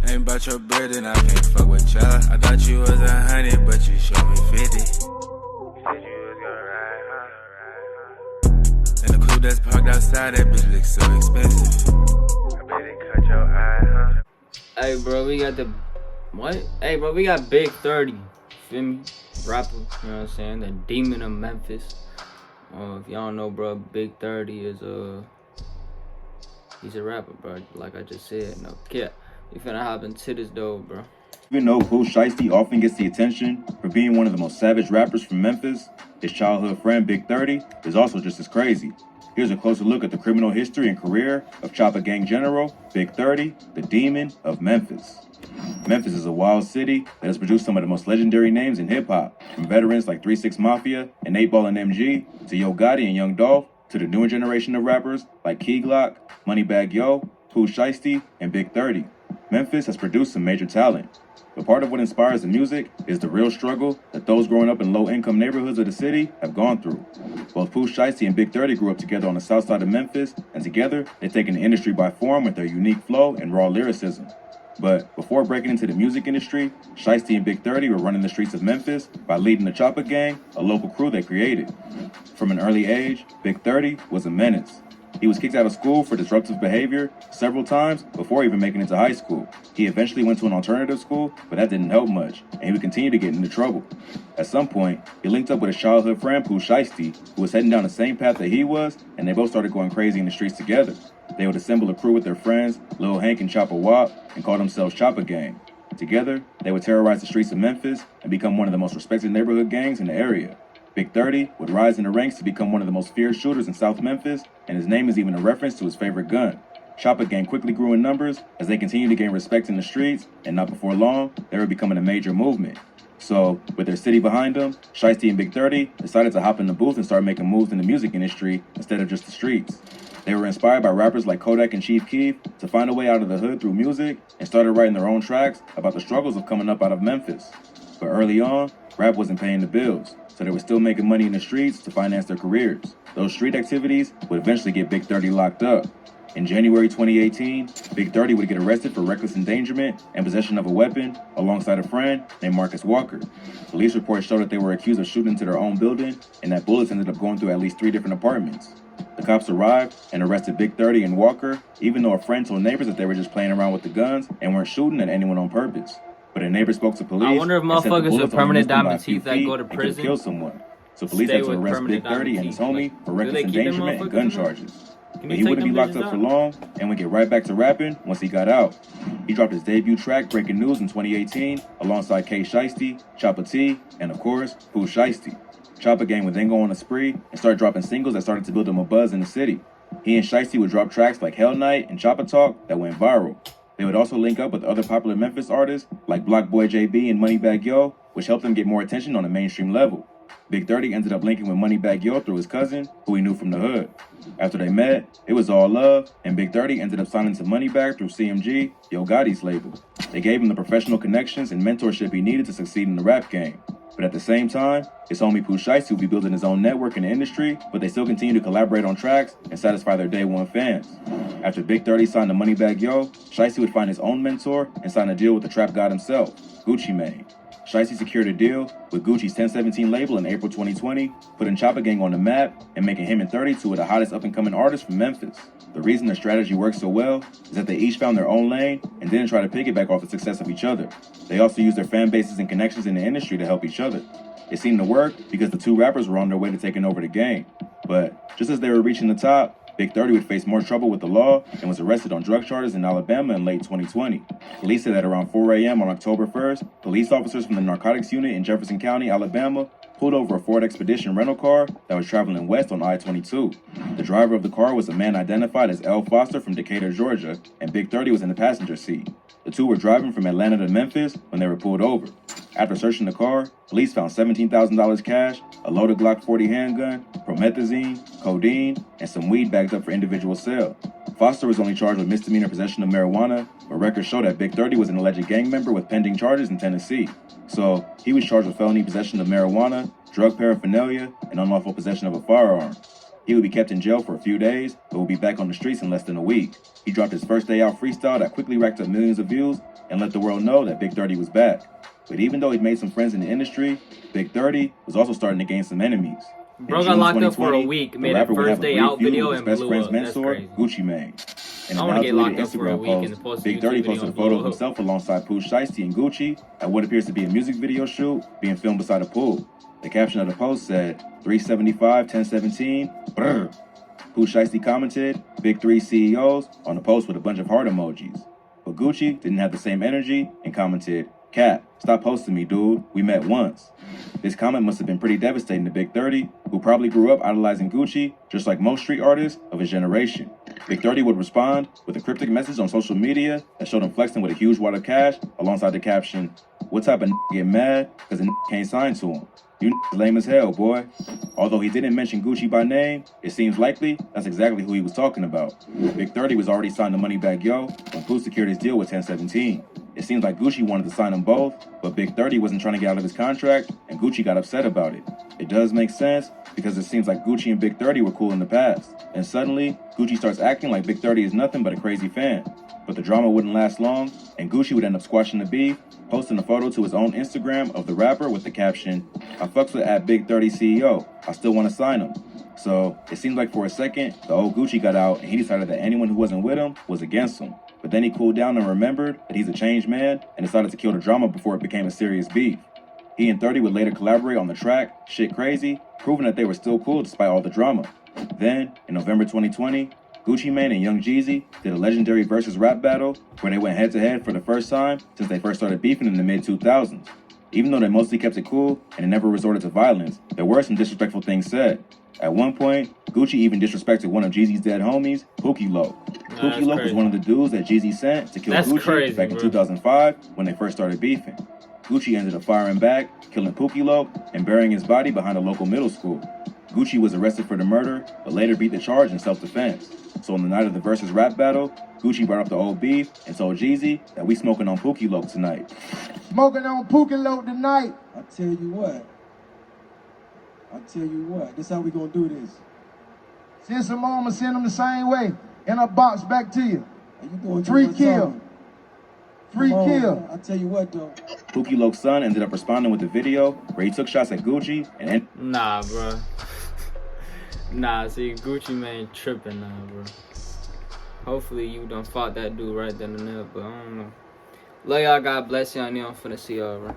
Ain't about your bread and I can't fuck with ya. I thought you was 100, but you showed me 50. You said you was gonna ride, huh? And the coupe that's parked outside, that bitch looks so expensive. I bet it cut your eye, huh? Hey, bro, we got the... What? Hey, bro, we got Big 30. Feel me? Rapper, you know what I'm saying? The Demon of Memphis. If y'all don't know, bro, Big 30 is he's a rapper, bro. Like I just said, no cap. We finna hop into this though, bro. Even though Pooh Shiesty often gets the attention for being one of the most savage rappers from Memphis, his childhood friend Big 30 is also just as crazy. Here's a closer look at the criminal history and career of Chopper Gang General Big 30, the Demon of Memphis. Memphis is a wild city that has produced some of the most legendary names in hip-hop, from veterans like 3 6 Mafia and 8 Ball and MG, to Yo Gotti and Young Dolph, to the newer generation of rappers like Key Glock, Moneybagg Yo, Pooh Shiesty, and Big 30. Memphis has produced some major talent. But part of what inspires the music is the real struggle that those growing up in low-income neighborhoods of the city have gone through. Both Pooh Shiesty and Big 30 grew up together on the south side of Memphis, and together they've taken the industry by storm with their unique flow and raw lyricism. But before breaking into the music industry, Shiesty and Big 30 were running the streets of Memphis by leading the Chopper Gang, a local crew they created. From an early age, Big 30 was a menace. He was kicked out of school for disruptive behavior several times before even making it to high school. He eventually went to an alternative school, but that didn't help much, and he would continue to get into trouble. At some point, he linked up with his childhood friend Pooh Shiesty, who was heading down the same path that he was, and they both started going crazy in the streets together. They would assemble a crew with their friends, Lil Hank and Chopper Wop, and call themselves Chopper Gang. Together, they would terrorize the streets of Memphis and become one of the most respected neighborhood gangs in the area. Big 30 would rise in the ranks to become one of the most feared shooters in South Memphis, and his name is even a reference to his favorite gun. Chopper Gang quickly grew in numbers as they continued to gain respect in the streets, and not before long, they were becoming a major movement. So, with their city behind them, Shiesty and Big 30 decided to hop in the booth and start making moves in the music industry instead of just the streets. They were inspired by rappers like Kodak and Chief Keef to find a way out of the hood through music and started writing their own tracks about the struggles of coming up out of Memphis. But early on, rap wasn't paying the bills, so they were still making money in the streets to finance their careers. Those street activities would eventually get Big 30 locked up. In January 2018, Big 30 would get arrested for reckless endangerment and possession of a weapon alongside a friend named Marcus Walker. Police reports show that they were accused of shooting into their own building and that bullets ended up going through at least 3 different apartments. The cops arrived and arrested Big 30 and Walker, even though a friend told neighbors that they were just playing around with the guns and weren't shooting at anyone on purpose. But a neighbor spoke to police. I wonder if motherfuckers with permanent diamond teeth that go to prison kill someone. So police had to arrest Big 30 and his homie for reckless endangerment and gun charges. But he wouldn't be locked up for long and would get right back to rapping once he got out. He dropped his debut track, Breaking News, in 2018, alongside K Shiesty, Chopper T, and of course, Pooh Shiesty. Chopper Gang would then go on a spree and start dropping singles that started to build him a buzz in the city. He and Shiesty would drop tracks like Hell Night and Chopper Talk that went viral. They would also link up with other popular Memphis artists like Block Boy JB and Moneybagg Yo, which helped them get more attention on a mainstream level. Big 30 ended up linking with Moneybagg Yo through his cousin, who he knew from the hood. After they met, it was all love, and Big 30 ended up signing to Moneybagg through CMG, Yo Gotti's label. They gave him the professional connections and mentorship he needed to succeed in the rap game. But at the same time, his homie Pooh Shiesty would be building his own network in the industry, but they still continue to collaborate on tracks and satisfy their day one fans. After Big 30 signed to Moneybagg Yo, Shiesty would find his own mentor and sign a deal with the trap god himself, Gucci Mane. Shiesty secured a deal with Gucci's 1017 label in April 2020, putting Chopper Gang on the map and making him and 30 two of the hottest up-and-coming artists from Memphis. The reason their strategy worked so well is that they each found their own lane and didn't try to piggyback off the success of each other. They also used their fan bases and connections in the industry to help each other. It seemed to work because the two rappers were on their way to taking over the game. But just as they were reaching the top, Big 30 would face more trouble with the law and was arrested on drug charges in Alabama in late 2020. Police said that around 4 a.m. on October 1st, police officers from the narcotics unit in Jefferson County, Alabama, pulled over a Ford Expedition rental car that was traveling west on I-22. The driver of the car was a man identified as L. Foster from Decatur, Georgia, and Big 30 was in the passenger seat. The two were driving from Atlanta to Memphis when they were pulled over. After searching the car, police found $17,000 cash, a loaded Glock 40 handgun, promethazine, codeine, and some weed bagged up for individual sale. Foster was only charged with misdemeanor possession of marijuana, but records show that Big 30 was an alleged gang member with pending charges in Tennessee. So, he was charged with felony possession of marijuana, drug paraphernalia, and unlawful possession of a firearm. He would be kept in jail for a few days, but would be back on the streets in less than a week. He dropped his first day out freestyle that quickly racked up millions of views and let the world know that Big 30 was back. But even though he'd made some friends in the industry, Big 30 was also starting to gain some enemies. Bro got locked up for a week, made a first day out video and best blew friend's up. That's mentor, crazy. Gucci Mane. In I a want to get locked now-deleted up for a Instagram week and post, post a Big 30 YouTube video posted a and photo blow of up. himself alongside Pooh Shiesty and Gucci at what appears to be a music video shoot being filmed beside a pool. The caption of the post said, 375, 1017, brr. Pooh Shiesty commented, Big 3 CEOs, on the post with a bunch of heart emojis. But Gucci didn't have the same energy and commented, Cat, stop posting me, dude. We met once. This comment must have been pretty devastating to Big 30, who probably grew up idolizing Gucci, just like most street artists of his generation. Big 30 would respond with a cryptic message on social media that showed him flexing with a huge wad of cash alongside the caption, what type of get mad because a can't sign to him? You lame as hell, boy. Although he didn't mention Gucci by name, it seems likely that's exactly who he was talking about. Big 30 was already signed to Moneybagg Yo when Pooh secured his deal with 1017. It seems like Gucci wanted to sign them both, but Big 30 wasn't trying to get out of his contract, and Gucci got upset about it. It does make sense, because it seems like Gucci and Big 30 were cool in the past. And suddenly, Gucci starts acting like Big 30 is nothing but a crazy fan. But the drama wouldn't last long, and Gucci would end up squashing the beef, posting a photo to his own Instagram of the rapper with the caption, I fucks with at Big 30 CEO, I still want to sign him. So, it seemed like for a second, the old Gucci got out and he decided that anyone who wasn't with him was against him. But then he cooled down and remembered that he's a changed man and decided to kill the drama before it became a serious beef. He and 30 would later collaborate on the track, Shit Crazy, proving that they were still cool despite all the drama. Then, in November 2020, Gucci Mane and Young Jeezy did a legendary versus rap battle where they went head-to-head for the first time since they first started beefing in the mid-2000s. Even though they mostly kept it cool and never resorted to violence, there were some disrespectful things said. At one point, Gucci even disrespected one of Jeezy's dead homies, Pookie Loc. Pookie Loc was one of the dudes that Jeezy sent to kill Gucci back in 2005 when they first started beefing. Gucci ended up firing back, killing Pookie Loc, and burying his body behind a local middle school. Gucci was arrested for the murder, but later beat the charge in self-defense. So on the night of the versus rap battle, Gucci brought up the old beef and told Jeezy that we smoking on Pookie Loc tonight. Smoking on Pookie Loc tonight. I tell you what, this how we gonna do this. Send some more, I'ma send them the same way. In a box back to you. You going 3 kill. 3 kill. I tell you what though. Pookie Loc's son ended up responding with a video where he took shots at Gucci and Nah, bro. Nah, see, Gucci Mane tripping now, bro. Hopefully you done fought that dude right then and there, but I don't know. Love y'all, God bless y'all, and I'm finna see y'all, bro.